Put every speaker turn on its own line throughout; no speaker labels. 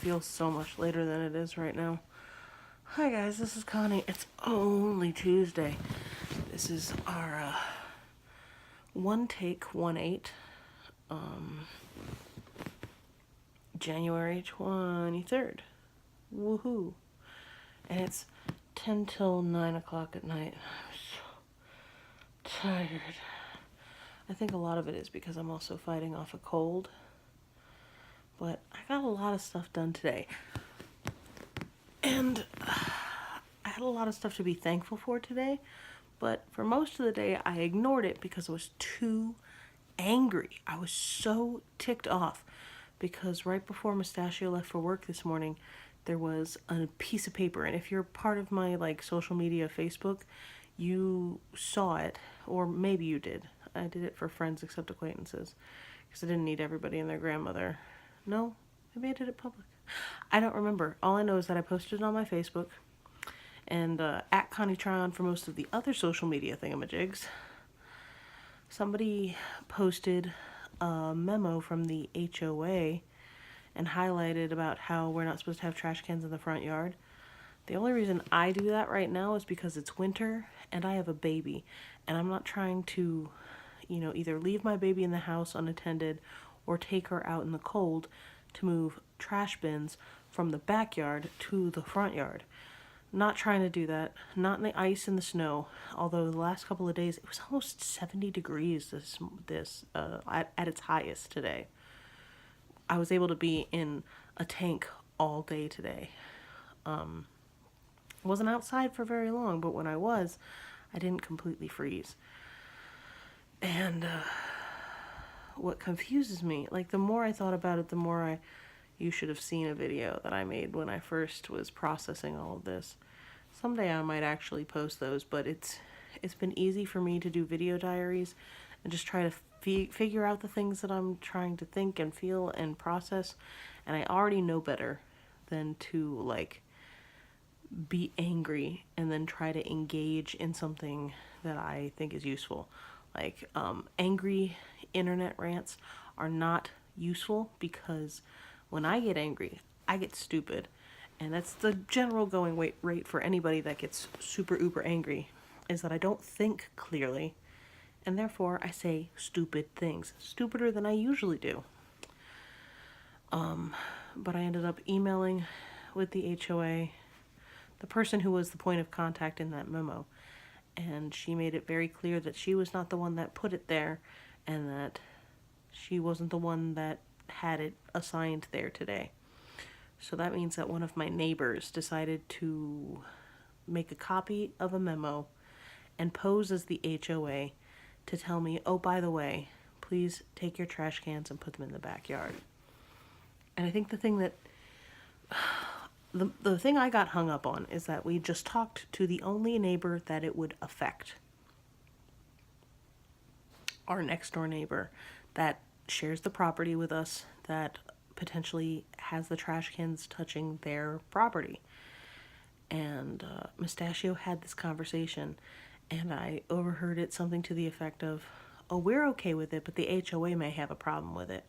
feels so much later than it is right now. Hi guys, this is Connie. It's only Tuesday. This is our O.T.1-8, January 23rd. Woohoo. And it's 10 till 9 o'clock at night. I'm so tired. I think a lot of it is because I'm also fighting off a cold. But I got a lot of stuff done today. And I had a lot of stuff to be thankful for today. But for most of the day, I ignored it because I was too angry. I was so ticked off because right before Mustachio left for work this morning, there was a piece of paper. And if you're part of my social media Facebook, you saw it, or maybe you did. I did it for friends except acquaintances because I didn't need everybody and their grandmother. No, maybe I did it public. I don't remember. All I know is that I posted it on my Facebook and at Jan23 for most of the other social media thingamajigs. Somebody posted a memo from the HOA and highlighted about how we're not supposed to have trash cans in the front yard. The only reason I do that right now is because it's winter and I have a baby, and I'm not trying to, either leave my baby in the house unattended or take her out in the cold to move trash bins from the backyard to the front yard. Not trying to do that. Not in the ice and the snow. Although the last couple of days, it was almost 70 degrees at its highest today. I was able to be in a tank all day today. Wasn't outside for very long, but when I was, I didn't completely freeze. And what confuses me, the more I thought about it, the more you should have seen a video that I made when I first was processing all of this. Someday I might actually post those, but it's been easy for me to do video diaries and just try to figure out the things that I'm trying to think and feel and process, and I already know better than to be angry and then try to engage in something that I think is useful. Angry internet rants are not useful because when I get angry, I get stupid. And that's the general going rate for anybody that gets super uber angry, is that I don't think clearly, and therefore I say stupid things. Stupider than I usually do. But I ended up emailing with the HOA, the person who was the point of contact in that memo, and she made it very clear that she was not the one that put it there, and that she wasn't the one that had it assigned there today. So that means that one of my neighbors decided to make a copy of a memo and pose as the HOA to tell me, oh, by the way, please take your trash cans and put them in the backyard. And I think the thing that the thing I got hung up on is that we just talked to the only neighbor that it would affect. Our next door neighbor that shares the property with us, that potentially has the trash cans touching their property. And Mustachio had this conversation, and I overheard it, something to the effect of, oh, we're okay with it, but the HOA may have a problem with it.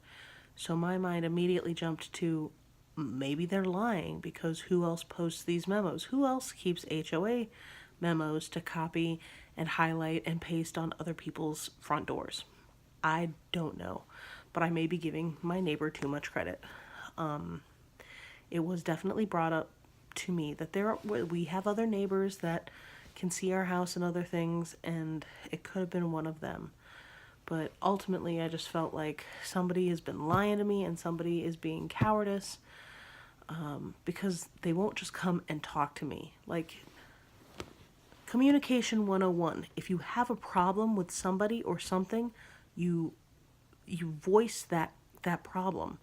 So my mind immediately jumped to, maybe they're lying, because who else posts these memos? Who else keeps HOA memos to copy and highlight and paste on other people's front doors? I don't know, but I may be giving my neighbor too much credit. It was definitely brought up to me that we have other neighbors that can see our house and other things, and it could have been one of them. But ultimately, I just felt like somebody has been lying to me and somebody is being cowardice, because they won't just come and talk to me. Communication 101. If you have a problem with somebody or something, you voice that problem.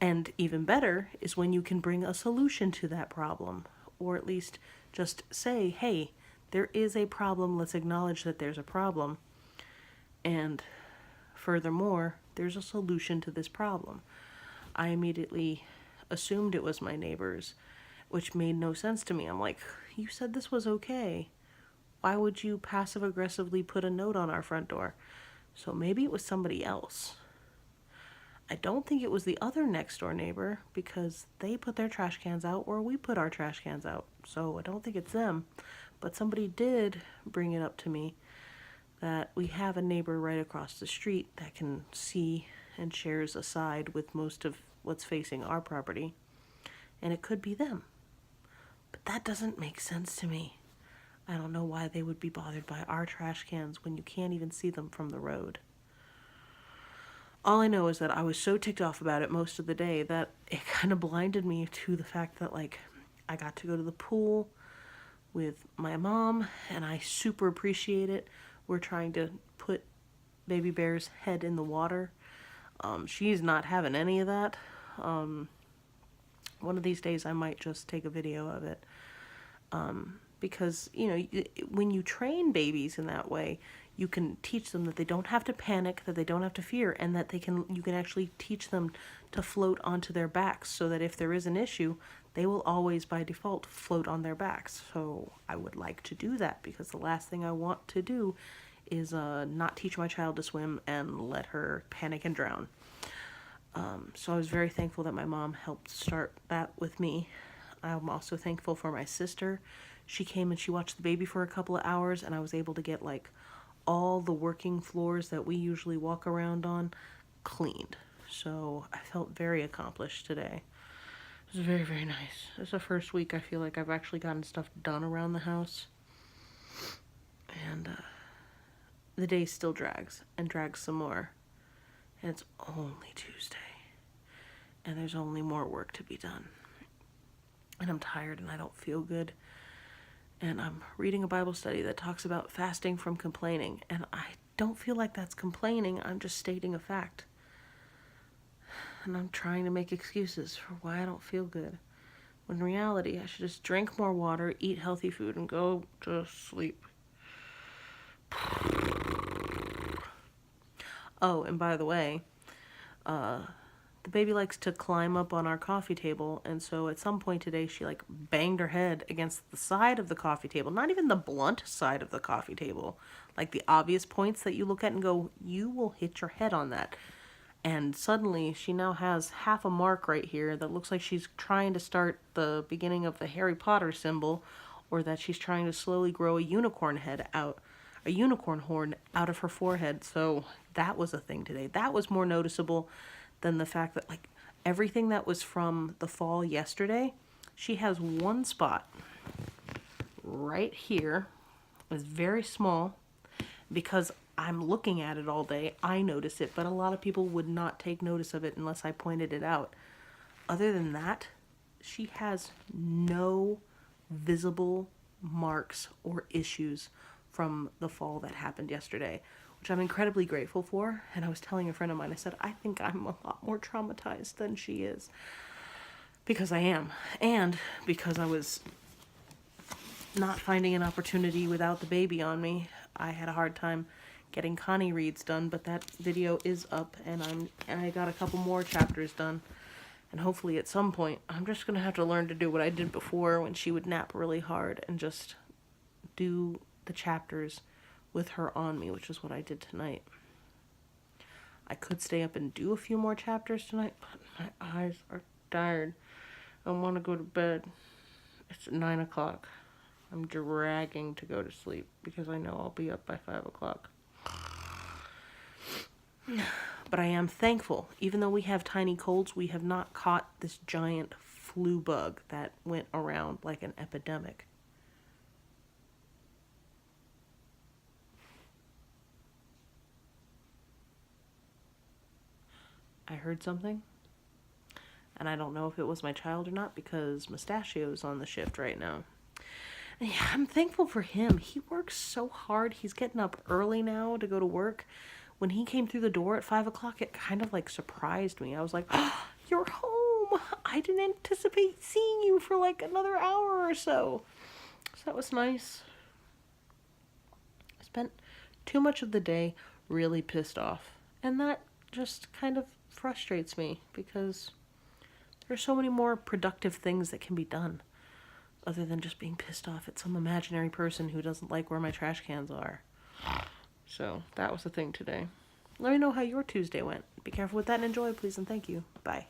And even better is when you can bring a solution to that problem, or at least just say, hey, there is a problem, let's acknowledge that there's a problem, and furthermore, there's a solution to this problem. I immediately assumed it was my neighbors, which made no sense to me. I'm like, you said this was okay. Why would you passive-aggressively put a note on our front door? So maybe it was somebody else. I don't think it was the other next door neighbor because they put their trash cans out where we put our trash cans out. So I don't think it's them. But somebody did bring it up to me that we have a neighbor right across the street that can see and shares a side with most of what's facing our property. And it could be them. But that doesn't make sense to me. I don't know why they would be bothered by our trash cans when you can't even see them from the road. All I know is that I was so ticked off about it most of the day that it kind of blinded me to the fact that, like, I got to go to the pool with my mom, and I super appreciate it. We're trying to put baby bear's head in the water. She's not having any of that. One of these days I might just take a video of it. Because, you know, when you train babies in that way, you can teach them that they don't have to panic, that they don't have to fear, and that you can actually teach them to float onto their backs so that if there is an issue, they will always by default float on their backs. So I would like to do that because the last thing I want to do is not teach my child to swim and let her panic and drown. So I was very thankful that my mom helped start that with me. I'm also thankful for my sister. She came and she watched the baby for a couple of hours, and I was able to get like all the working floors that we usually walk around on cleaned. So I felt very accomplished today. It was very, very nice. It's the first week I feel like I've actually gotten stuff done around the house. And the day still drags and drags some more. And it's only Tuesday. And there's only more work to be done. And I'm tired and I don't feel good. And I'm reading a Bible study that talks about fasting from complaining. And I don't feel like that's complaining. I'm just stating a fact. And I'm trying to make excuses for why I don't feel good. When in reality, I should just drink more water, eat healthy food, and go to sleep. Oh, and by the way, the baby likes to climb up on our coffee table, and so at some point today she like banged her head against the side of the coffee table, not even the blunt side of the coffee table, like the obvious points that you look at and go, you will hit your head on that. And suddenly she now has half a mark right here that looks like she's trying to start the beginning of the Harry Potter symbol, or that she's trying to slowly grow a unicorn horn out of her forehead. So that was a thing today. That was more noticeable than the fact that like everything that was from the fall yesterday, she has one spot right here. It's very small. Because I'm looking at it all day, I notice it, but a lot of people would not take notice of it unless I pointed it out. Other than that, she has no visible marks or issues from the fall that happened yesterday, which I'm incredibly grateful for. And I was telling a friend of mine, I said, I think I'm a lot more traumatized than she is. Because I am. And because I was not finding an opportunity without the baby on me. I had a hard time getting Connie reads done, but that video is up, and I got a couple more chapters done. And hopefully at some point, I'm just going to have to learn to do what I did before when she would nap really hard and just do the chapters with her on me, which is what I did tonight. I could stay up and do a few more chapters tonight, but my eyes are tired. I want to go to bed. It's 9 o'clock. I'm dragging to go to sleep because I know I'll be up by 5 o'clock. But I am thankful. Even though we have tiny colds, we have not caught this giant flu bug that went around like an epidemic. I heard something. And I don't know if it was my child or not because Mustachio's on the shift right now. And yeah, I'm thankful for him. He works so hard. He's getting up early now to go to work. When he came through the door at 5 o'clock, it kind of like surprised me. I was like, oh, you're home. I didn't anticipate seeing you for like another hour or so. So that was nice. I spent too much of the day really pissed off. And that just kind of frustrates me because there's so many more productive things that can be done other than just being pissed off at some imaginary person who doesn't like where my trash cans are. So that was the thing today. Let me know how your Tuesday went. Be careful with that and enjoy, please, and thank you. Bye.